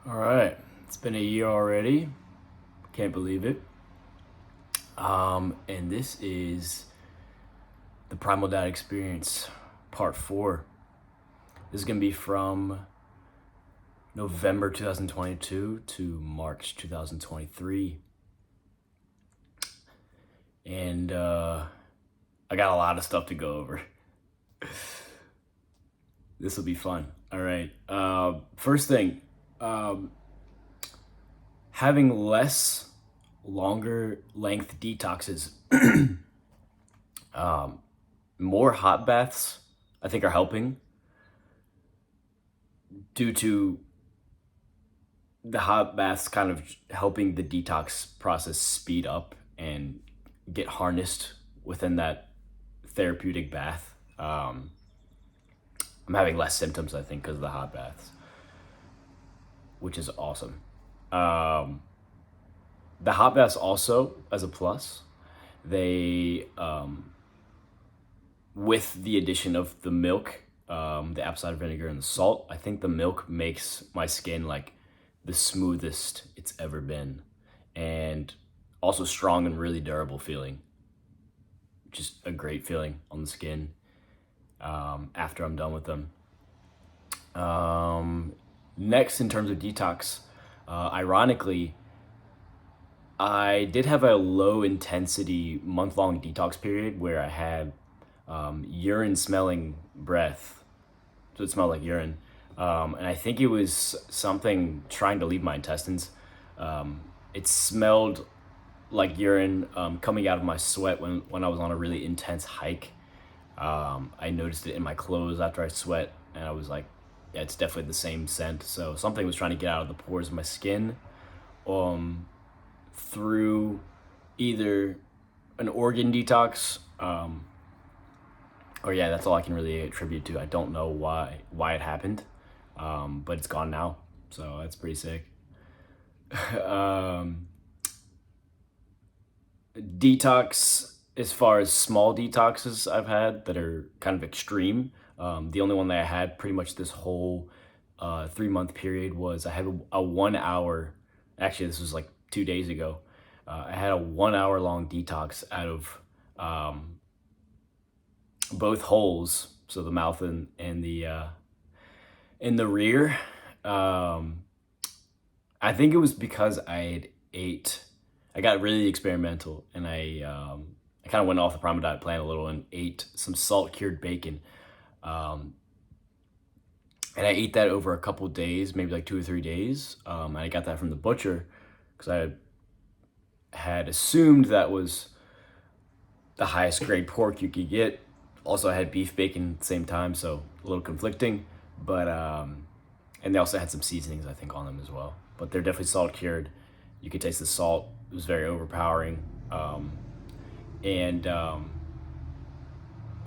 All right, it's been a year already. Can't believe it. And this is the Primal Dad Experience, Part 4. This is going to be from November 2022 to March 2023. And I got a lot of stuff to go over. This will be fun. All right. First thing, having less longer length detoxes, more hot baths, I think are helping due to the hot baths kind of helping the detox process speed up and get harnessed within that therapeutic bath. I'm having less symptoms, I think, because of the hot baths, which is awesome. The hot baths also, as a plus, they, with the addition of the milk, the apple cider vinegar, and the salt, I think the milk makes my skin like the smoothest it's ever been, and also strong and really durable feeling. Just a great feeling on the skin after I'm done with them. Next, in terms of detox, ironically, I did have a low intensity month-long detox period where I had urine smelling breath. So it smelled like urine. And I think it was something trying to leave my intestines. It smelled like urine coming out of my sweat when I was on a really intense hike. I noticed it in my clothes after I sweat, and I was like, yeah, it's definitely the same scent. So something was trying to get out of the pores of my skin through either an organ detox, or yeah, that's all I can really attribute to. I don't know why it happened, but it's gone now, so that's pretty sick. Detox, as far as small detoxes I've had that are kind of extreme, the only one that I had pretty much this whole 3 month period was I had a 1 hour, actually this was like 2 days ago, I had a 1 hour long detox out of both holes, so the mouth and the in the rear. I think it was because I got really experimental, and I kind of went off the Primal diet plan a little and ate some salt cured bacon. And I ate that over a couple days, maybe like 2 or 3 days. And I got that from the butcher because I had assumed that was the highest grade pork you could get. Also, I had beef bacon at the same time, so a little conflicting. But and they also had some seasonings, I think, on them as well. But they're definitely salt cured. You could taste the salt. It was very overpowering. And a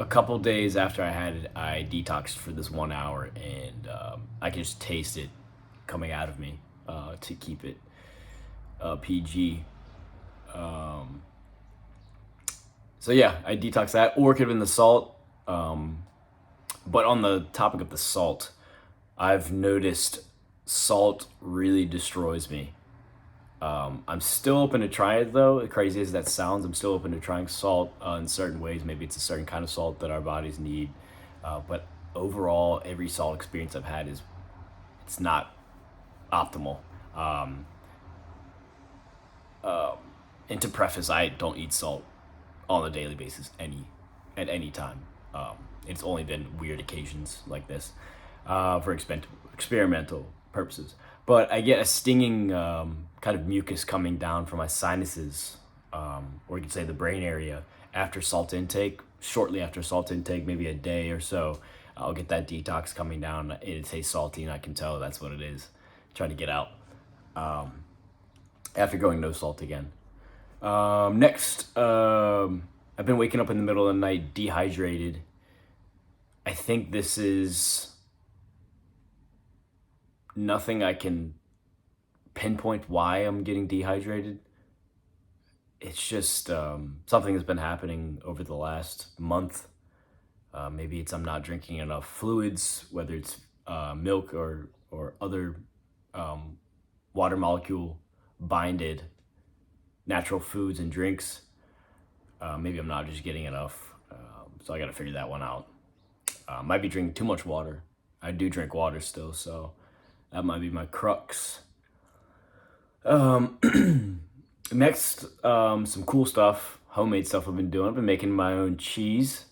couple days after I had it, I detoxed for this 1 hour, and I could just taste it coming out of me to keep it PG. So yeah, I detoxed that, or it could have been the salt. But on the topic of the salt, I've noticed salt really destroys me. I'm still open to try it though. As crazy as that sounds, I'm still open to trying salt in certain ways. Maybe it's a certain kind of salt that our bodies need. But overall, every salt experience I've had it's not optimal. And to preface, I don't eat salt on a daily basis at any time. It's only been weird occasions like this for experimental purposes. But I get a stinging kind of mucus coming down from my sinuses, or you could say the brain area, after salt intake. Shortly after salt intake, maybe a day or so, I'll get that detox coming down. It tastes salty, and I can tell that's what it is. Trying to get out after going no salt again. Next, I've been waking up in the middle of the night dehydrated. I think this is nothing I can pinpoint why I'm getting dehydrated. It's just something that's been happening over the last month. Maybe it's I'm not drinking enough fluids, whether it's milk or other water molecule binded natural foods and drinks. Maybe I'm not just getting enough, so I got to figure that one out. Might be drinking too much water. I do drink water still, so that might be my crux. Next, some cool stuff, homemade stuff I've been doing. I've been making my own cheese.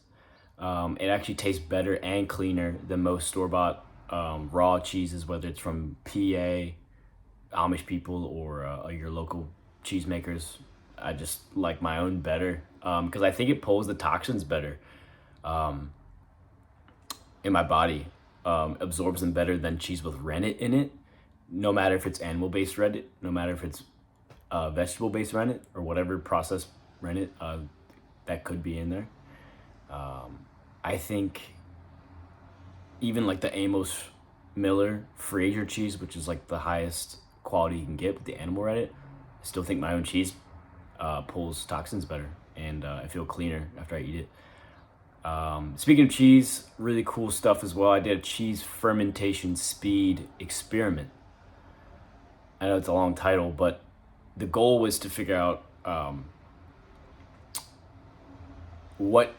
It actually tastes better and cleaner than most store-bought raw cheeses, whether it's from PA, Amish people, or your local cheesemakers. I just like my own better because I think it pulls the toxins better in my body, absorbs them better than cheese with rennet in it. No matter if it's animal-based rennet, no matter if it's vegetable-based rennet or whatever processed rennet that could be in there. I think even like the Amos Miller Fraser cheese, which is like the highest quality you can get with the animal rennet, I still think my own cheese pulls toxins better, and I feel cleaner after I eat it. Speaking of cheese, really cool stuff as well. I did a cheese fermentation speed experiment. I know it's a long title, but the goal was to figure out what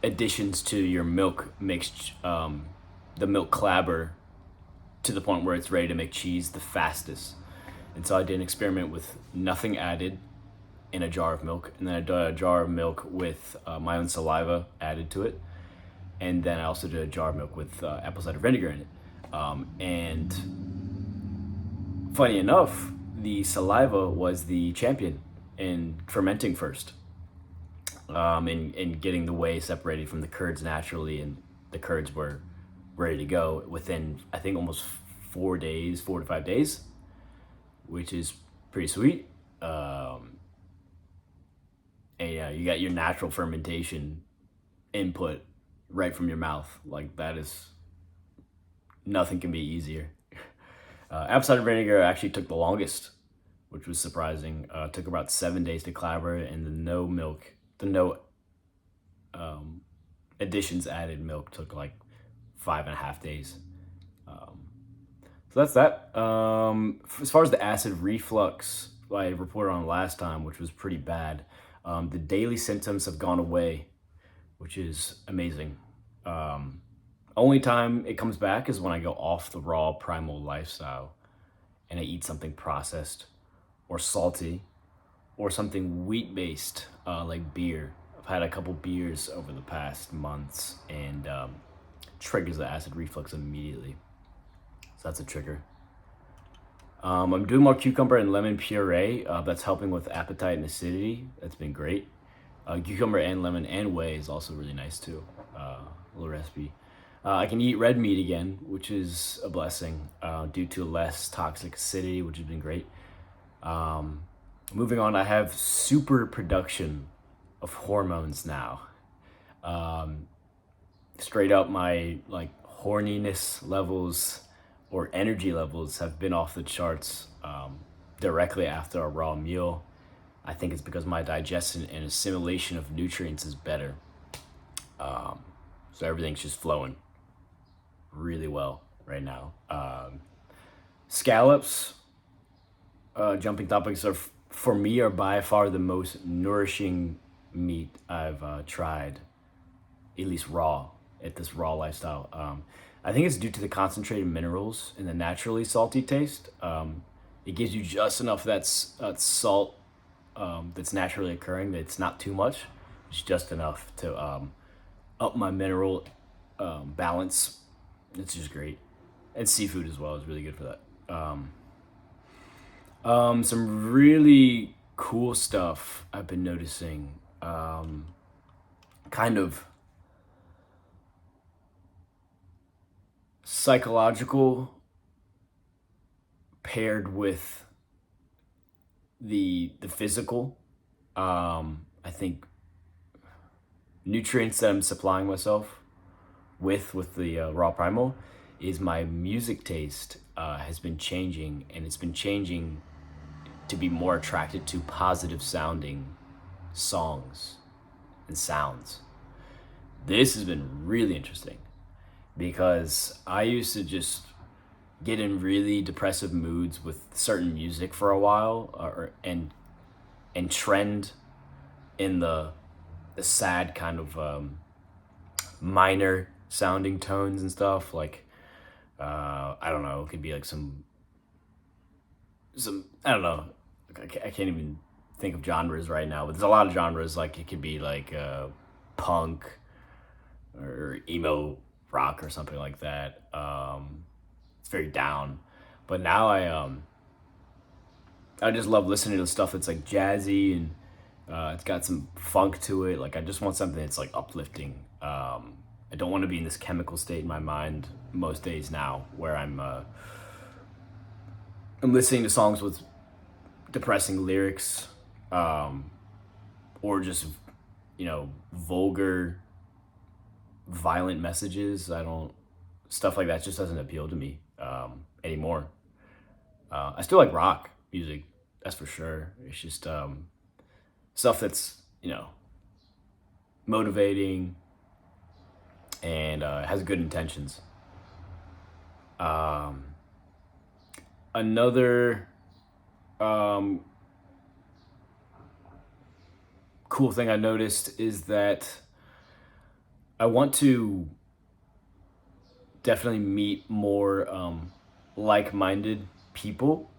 additions to your milk makes the milk clabber to the point where it's ready to make cheese the fastest. And so I did an experiment with nothing added in a jar of milk, and then I did a jar of milk with my own saliva added to it, and then I also did a jar of milk with apple cider vinegar in it. And funny enough, the saliva was the champion in fermenting first, and getting the whey separated from the curds naturally, and the curds were ready to go within, I think, almost 4 days, 4 to 5 days, which is pretty sweet. And yeah, you got your natural fermentation input right from your mouth. Like, that is, nothing can be easier. Apple cider vinegar actually took the longest, which was surprising. It took about 7 days to clabber, and the no additions added milk took like 5.5 days. So that's that. As far as the acid reflux I reported on last time, which was pretty bad, the daily symptoms have gone away, which is amazing. Only time it comes back is when I go off the raw primal lifestyle and I eat something processed or salty or something wheat-based, like beer. I've had a couple beers over the past months, and triggers the acid reflux immediately. So that's a trigger. I'm doing more cucumber and lemon puree. That's helping with appetite and acidity. That's been great. Cucumber and lemon and whey is also really nice too. A little recipe. I can eat red meat again, which is a blessing, due to less toxic acidity, which has been great. Moving on, I have super production of hormones now. Straight up, my like horniness levels or energy levels have been off the charts directly after a raw meal. I think it's because my digestion and assimilation of nutrients is better. So everything's just flowing really well right now. Scallops, jumping topics, for me are by far the most nourishing meat I've tried, at least raw, at this raw lifestyle. I think it's due to the concentrated minerals and the naturally salty taste. It gives you just enough that salt that's naturally occurring, that it's not too much. It's just enough to up my mineral balance. It's just great. And seafood as well is really good for that. Some really cool stuff I've been noticing. Kind of psychological paired with the physical. I think nutrients that I'm supplying myself with the raw primal is my music taste has been changing, and it's been changing to be more attracted to positive sounding songs and sounds. This has been really interesting because I used to just get in really depressive moods with certain music for a while, and trend in the sad kind of minor sounding tones and stuff. Like I don't know, it could be like some I don't know. I can't even think of genres right now, but there's a lot of genres. Like it could be like punk or emo rock or something like that. It's very down. But now I just love listening to stuff that's like jazzy and it's got some funk to it. Like I just want something that's like uplifting. I don't want to be in this chemical state in my mind most days now, where I'm listening to songs with depressing lyrics, um, or just vulgar, violent messages. I don't Stuff like that just doesn't appeal to me anymore. I still like rock music, that's for sure. It's just stuff that's motivating and has good intentions. Um, Another um, cool thing I noticed is that I want to definitely meet more like-minded people,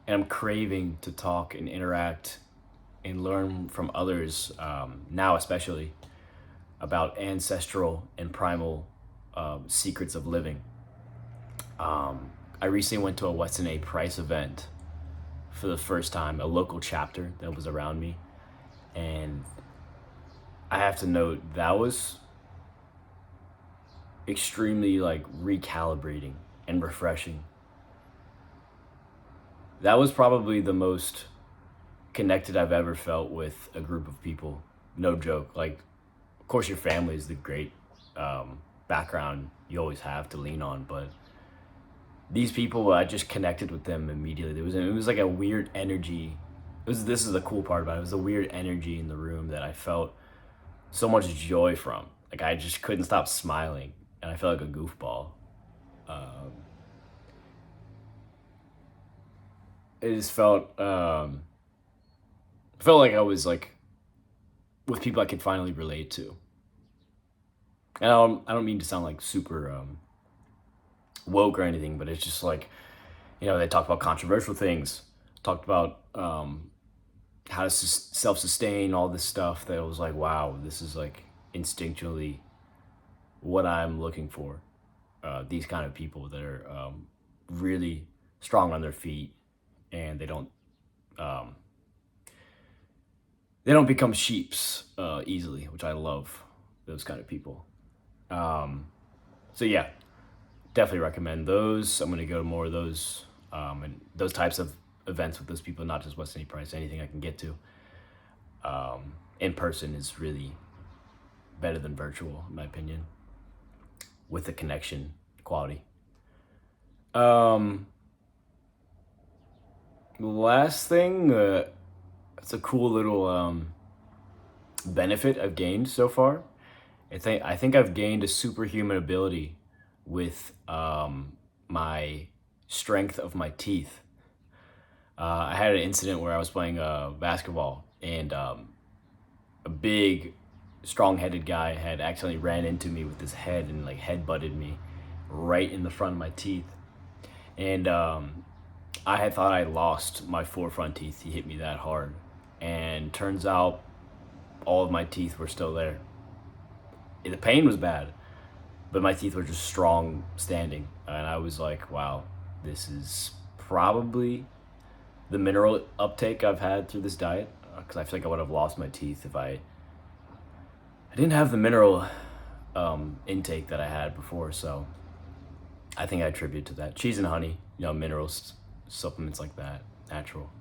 and I'm craving to talk and interact and learn from others now, especially about ancestral and primal secrets of living. I recently went to a Weston A. Price event for the first time, a local chapter that was around me, and I have to note that was extremely like recalibrating and refreshing. That was probably the most connected I've ever felt with a group of people. No joke. Like, of course, your family is the great background you always have to lean on, but these people, I just connected with them immediately. It was like a weird energy. This is the cool part about it. It was a weird energy in the room that I felt so much joy from. Like I just couldn't stop smiling, and I felt like a goofball. Um, it just felt like I was like with people I could finally relate to. And I don't mean to sound like super woke or anything, but it's just like they talked about controversial things, talked about how to self-sustain, all this stuff that was like, wow, this is like instinctually what I'm looking for. These kind of people that are really strong on their feet, and um, they don't become sheeps easily, which I love those kind of people. Um, so yeah, definitely recommend those. I'm gonna go to more of those and those types of events with those people, not just Weston A. Price. Anything I can get to in person is really better than virtual, in my opinion, with the connection quality. Um, Last thing, it's a cool little benefit I've gained so far. I think I've gained a superhuman ability with my strength of my teeth. I had an incident where I was playing basketball, and a big, strong-headed guy had accidentally ran into me with his head and like head butted me right in the front of my teeth. And I had thought I lost my four front teeth. He hit me that hard, and turns out all of my teeth were still there. The pain was bad, but my teeth were just strong standing, and I was like, wow, this is probably the mineral uptake I've had through this diet, because I feel like I would have lost my teeth if I didn't have the mineral intake that I had before. So I think I attribute to that. Cheese and honey, minerals, supplements like that, natural.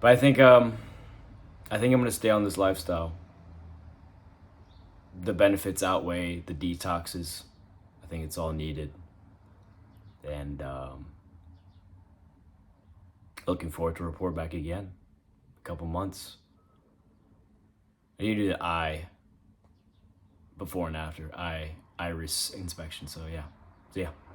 But I think I'm gonna stay on this lifestyle. The benefits outweigh the detoxes. I think it's all needed, and looking forward to report back again. A couple months. I need to do the eye before and after iris inspection. So yeah. So yeah.